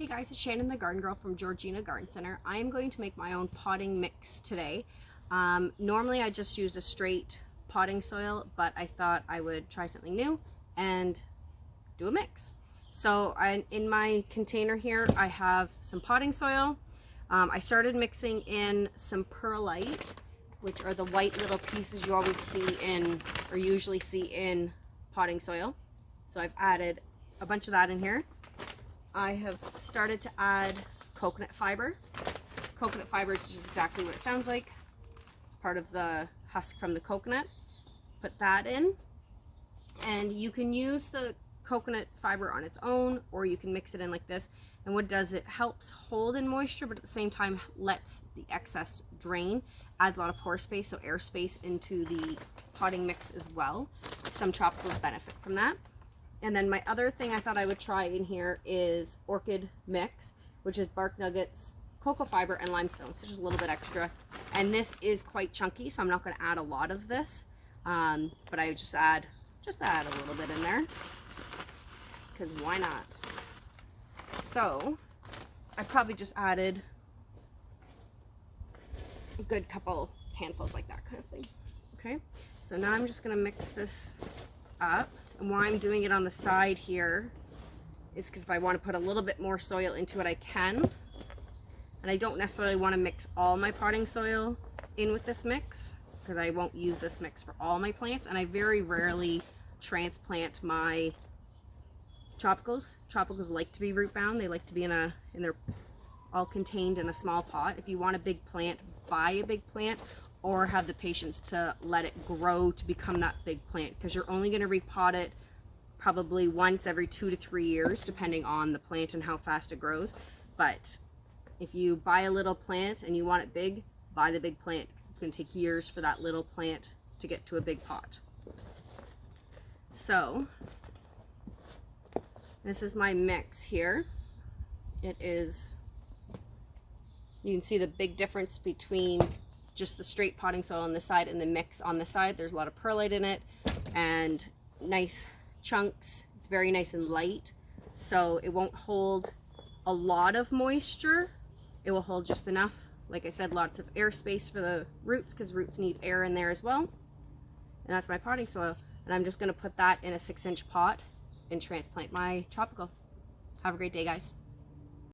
Hey guys, it's Shannon the Garden Girl from Georgina Garden Center. I am going to make my own potting mix today. Normally I just use a straight potting soil, but I thought I would try something new and do a mix. So in my container here I have some potting soil. I started mixing in some perlite, which are the white little pieces you always see in, or usually see in potting soil. So I've added a bunch of that in here. I have started to add coconut fiber. Coconut fiber is just exactly what it sounds like. It's part of the husk from the coconut. Put that in, and you can use the coconut fiber on its own, or you can mix it in like this. And what it does, it helps hold in moisture, but at the same time lets the excess drain. Adds a lot of pore space, so air space into the potting mix as well. Some tropicals benefit from that. And then my other thing I thought I would try in here is orchid mix, which is bark nuggets, cocoa fiber, and limestone. So just a little bit extra. And this is quite chunky, so I'm not going to add a lot of this. But I would just add a little bit in there, because why not? So I probably just added a good couple handfuls like that kind of thing. Okay, so now I'm just going to mix this up. And why I'm doing it on the side here is because if I want to put a little bit more soil into it, I can. And I don't necessarily want to mix all my potting soil in with this mix, because I won't use this mix for all my plants. And I very rarely transplant my tropicals. Tropicals like to be root bound. They like to be they're all contained in a small pot. If you want a big plant, buy a big plant, or have the patience to let it grow to become that big plant, because you're only going to repot it probably once every 2 to 3 years, depending on the plant and how fast it grows. But if you buy a little plant and you want it big, buy the big plant, because it's going to take years for that little plant to get to a big pot. So this is my mix here. It is, you can see the big difference between just the straight potting soil on this side and the mix on this side. There's a lot of perlite in it and nice chunks. It's very nice and light, so it won't hold a lot of moisture. It will hold just enough. Like I said, lots of air space for the roots, because roots need air in there as well. And that's my potting soil. And I'm just going to put that in a 6-inch pot and transplant my tropical. Have a great day, guys.